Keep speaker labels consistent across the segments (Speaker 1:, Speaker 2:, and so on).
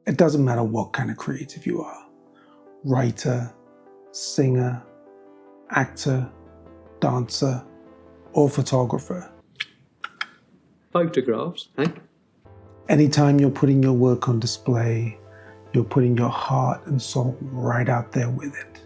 Speaker 1: It doesn't matter what kind of creative you are. Writer, singer, actor, dancer, or photographer.
Speaker 2: Photographs, eh?
Speaker 1: Anytime you're putting your work on display, you're putting your heart and soul right out there with it.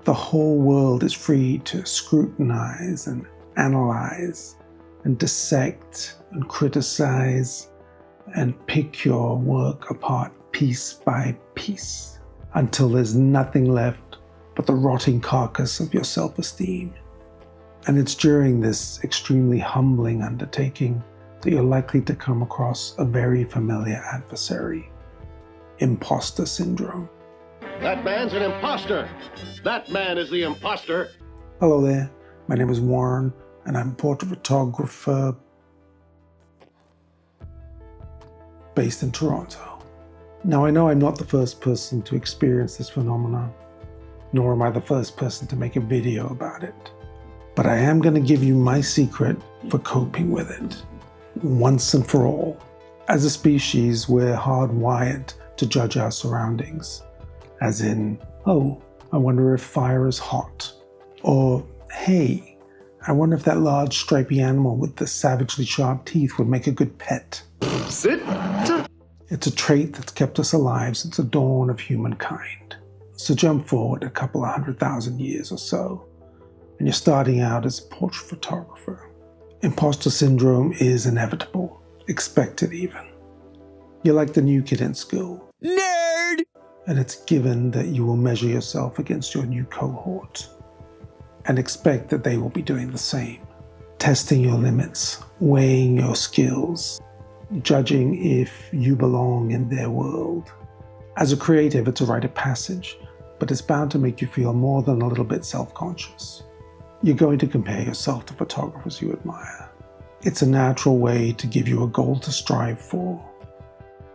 Speaker 1: The whole world is free to scrutinize and analyze and dissect and criticize and pick your work apart piece by piece until there's nothing left but the rotting carcass of your self-esteem. And it's during this extremely humbling undertaking that you're likely to come across a very familiar adversary: Impostor Syndrome.
Speaker 3: That man's an imposter. That man is the imposter.
Speaker 1: Hello there, my name is Warren, and I'm a portrait photographer based in Toronto. Now, I know I'm not the first person to experience this phenomenon, nor am I the first person to make a video about it. But I am going to give you my secret for coping with it, once and for all. As a species, we're hardwired to judge our surroundings, as in, oh, I wonder if fire is hot, or hey, I wonder if that large stripy animal with the savagely sharp teeth would make a good pet.
Speaker 2: Sit.
Speaker 1: It's a trait that's kept us alive since the dawn of humankind. So jump forward a couple of 100,000 years or so, and you're starting out as a portrait photographer. Impostor syndrome is inevitable, expected even. You're like the new kid in school.
Speaker 4: Nerd!
Speaker 1: And it's given that you will measure yourself against your new cohort and expect that they will be doing the same, testing your limits, weighing your skills, judging if you belong in their world. As a creative, it's a rite of passage, but it's bound to make you feel more than a little bit self-conscious. You're going to compare yourself to photographers you admire. It's a natural way to give you a goal to strive for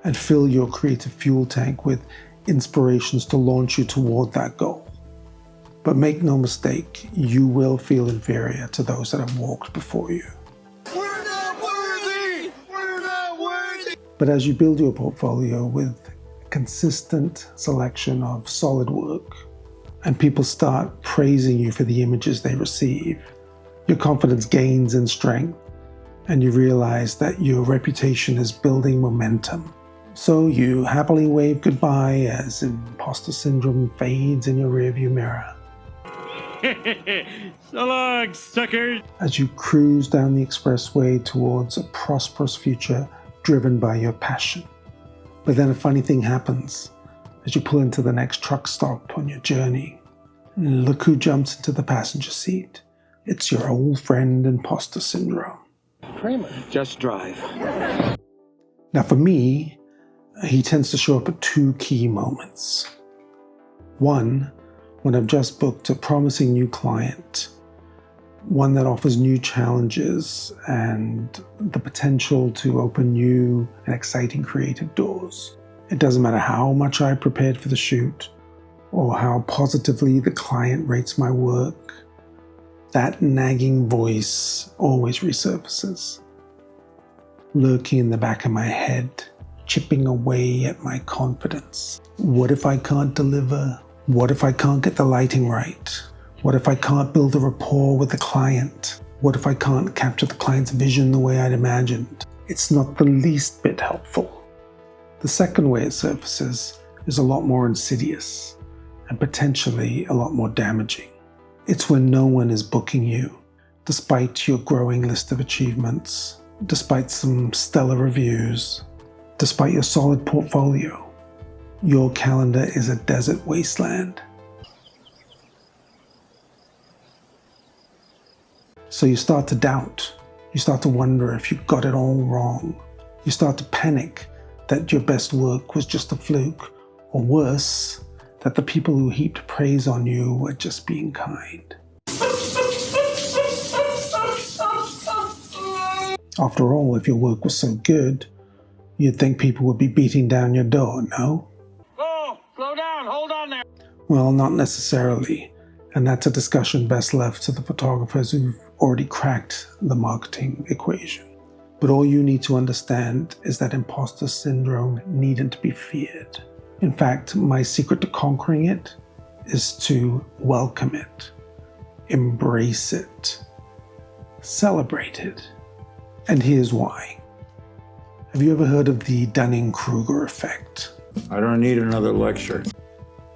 Speaker 1: and fill your creative fuel tank with inspirations to launch you toward that goal. But make no mistake, you will feel inferior to those that have walked before you.
Speaker 4: We're not worthy! We're not worthy!
Speaker 1: But as you build your portfolio with a consistent selection of solid work, and people start praising you for the images they receive, your confidence gains in strength, and you realize that your reputation is building momentum. So you happily wave goodbye as imposter syndrome fades in your rearview mirror.
Speaker 5: So long, suckers!
Speaker 1: As you cruise down the expressway towards a prosperous future driven by your passion. But then a funny thing happens as you pull into the next truck stop on your journey. Look who jumps into the passenger seat. It's your old friend, Impostor Syndrome.
Speaker 3: Kramer.
Speaker 2: Just drive.
Speaker 1: Now for me, he tends to show up at two key moments. One, when I've just booked a promising new client, one that offers new challenges and the potential to open new and exciting creative doors. It doesn't matter how much I prepared for the shoot or how positively the client rates my work, that nagging voice always resurfaces, lurking in the back of my head, chipping away at my confidence. What if I can't deliver? What if I can't get the lighting right? What if I can't build a rapport with the client? What if I can't capture the client's vision the way I'd imagined? It's not the least bit helpful. The second way it surfaces is a lot more insidious and potentially a lot more damaging. It's when no one is booking you, despite your growing list of achievements, despite some stellar reviews, despite your solid portfolio. Your calendar is a desert wasteland. So you start to doubt. You start to wonder if you got it all wrong. You start to panic that your best work was just a fluke, or worse, that the people who heaped praise on you were just being kind. After all, if your work was so good, you'd think people would be beating down your door, no?
Speaker 5: Oh, slow down, hold on there.
Speaker 1: Well, not necessarily. And that's a discussion best left to the photographers who've already cracked the marketing equation. But all you need to understand is that imposter syndrome needn't be feared. In fact, my secret to conquering it is to welcome it, embrace it, celebrate it. And here's why. Have you ever heard of the dunning-kruger effect?
Speaker 2: I don't need another lecture.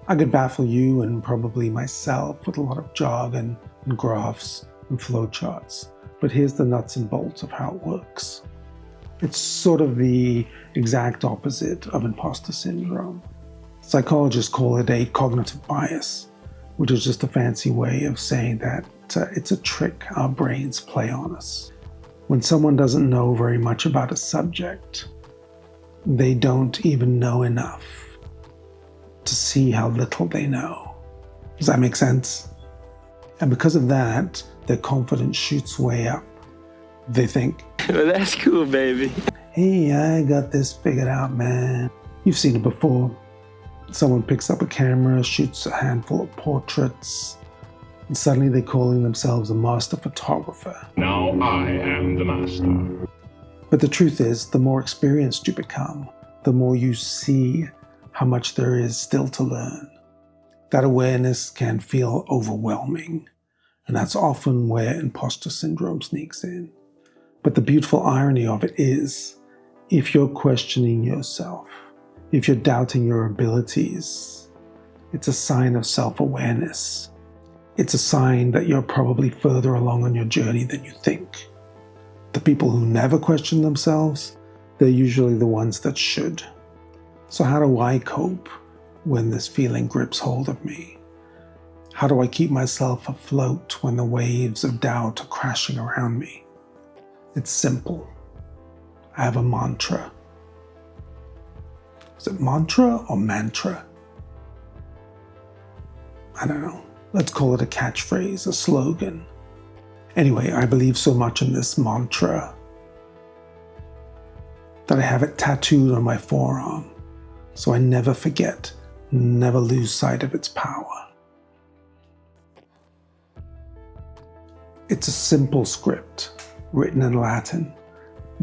Speaker 1: I could baffle you and probably myself with a lot of jargon and graphs and flowcharts, but here's the nuts and bolts of how it works. It's sort of the exact opposite of imposter syndrome. Psychologists call it a cognitive bias, which is just a fancy way of saying that it's a trick our brains play on us. When someone doesn't know very much about a subject, they don't even know enough to see how little they know. Does that make sense? And because of that, their confidence shoots way up. They think,
Speaker 6: well, that's cool, baby.
Speaker 1: Hey, I got this figured out, man. You've seen it before. Someone picks up a camera, shoots a handful of portraits, and suddenly they're calling themselves a master photographer.
Speaker 7: Now I am the master.
Speaker 1: But the truth is, the more experienced you become, the more you see how much there is still to learn. That awareness can feel overwhelming, and that's often where imposter syndrome sneaks in. But the beautiful irony of it is, if you're questioning yourself, if you're doubting your abilities, it's a sign of self-awareness. It's a sign that you're probably further along on your journey than you think. The people who never question themselves, they're usually the ones that should. So how do I cope when this feeling grips hold of me? How do I keep myself afloat when the waves of doubt are crashing around me? It's simple. I have a mantra. Is it mantra or mantra? I don't know. Let's call it a catchphrase, a slogan. Anyway, I believe so much in this mantra that I have it tattooed on my forearm, so I never forget, never lose sight of its power. It's a simple script, written in Latin,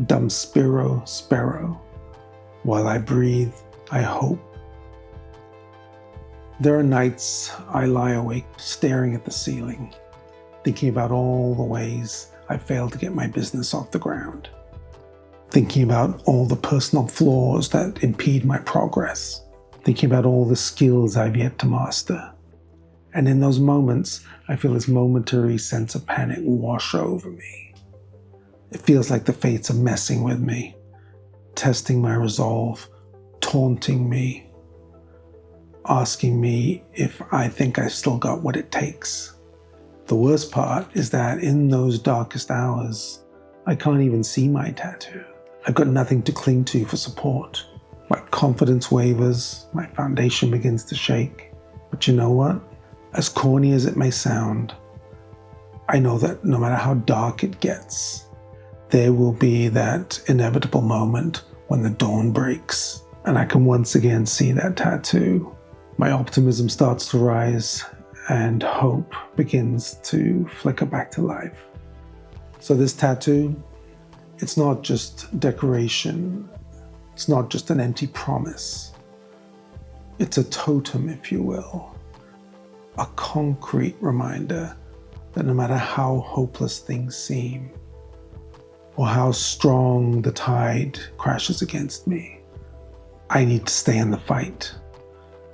Speaker 1: dum spiro spero. While I breathe, I hope. There are nights I lie awake staring at the ceiling, thinking about all the ways I failed to get my business off the ground, thinking about all the personal flaws that impede my progress, thinking about all the skills I've yet to master. And in those moments, I feel this momentary sense of panic wash over me. It feels like the fates are messing with me, testing my resolve, taunting me, asking me if I think I've still got what it takes. The worst part is that in those darkest hours, I can't even see my tattoo. I've got nothing to cling to for support. My confidence wavers, my foundation begins to shake. But you know what? As corny as it may sound, I know that no matter how dark it gets, there will be that inevitable moment when the dawn breaks and I can once again see that tattoo. My optimism starts to rise and hope begins to flicker back to life. So this tattoo, it's not just decoration. It's not just an empty promise. It's a totem, if you will. A concrete reminder that no matter how hopeless things seem, or how strong the tide crashes against me, I need to stay in the fight.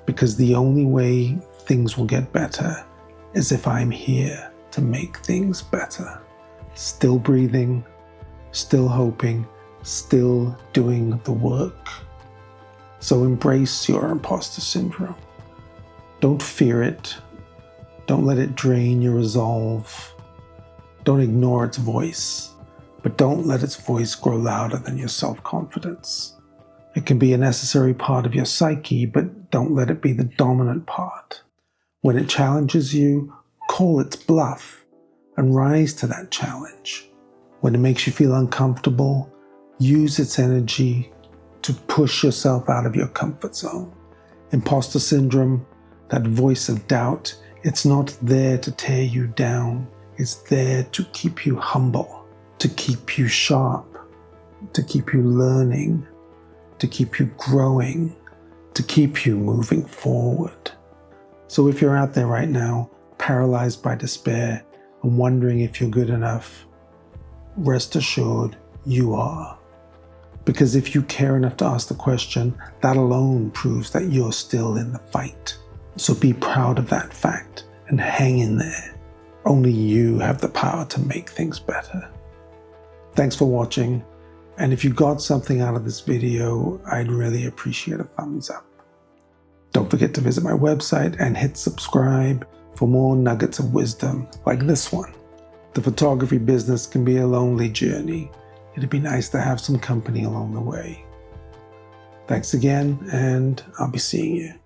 Speaker 1: Because the only way things will get better is if I'm here to make things better. Still breathing, still hoping, still doing the work. So embrace your imposter syndrome. Don't fear it. Don't let it drain your resolve. Don't ignore its voice, but don't let its voice grow louder than your self-confidence. It can be a necessary part of your psyche, but don't let it be the dominant part. When it challenges you, call its bluff and rise to that challenge. When it makes you feel uncomfortable, use its energy to push yourself out of your comfort zone. Imposter syndrome, that voice of doubt, it's not there to tear you down. It's there to keep you humble, to keep you sharp, to keep you learning, to keep you growing, to keep you moving forward. So if you're out there right now, paralyzed by despair and wondering if you're good enough, rest assured you are. Because if you care enough to ask the question, that alone proves that you're still in the fight. So be proud of that fact and hang in there. Only you have the power to make things better. Thanks for watching. And if you got something out of this video, I'd really appreciate a thumbs up. Don't forget to visit my website and hit subscribe for more nuggets of wisdom like this one. The photography business can be a lonely journey. It'd be nice to have some company along the way. Thanks again, and I'll be seeing you.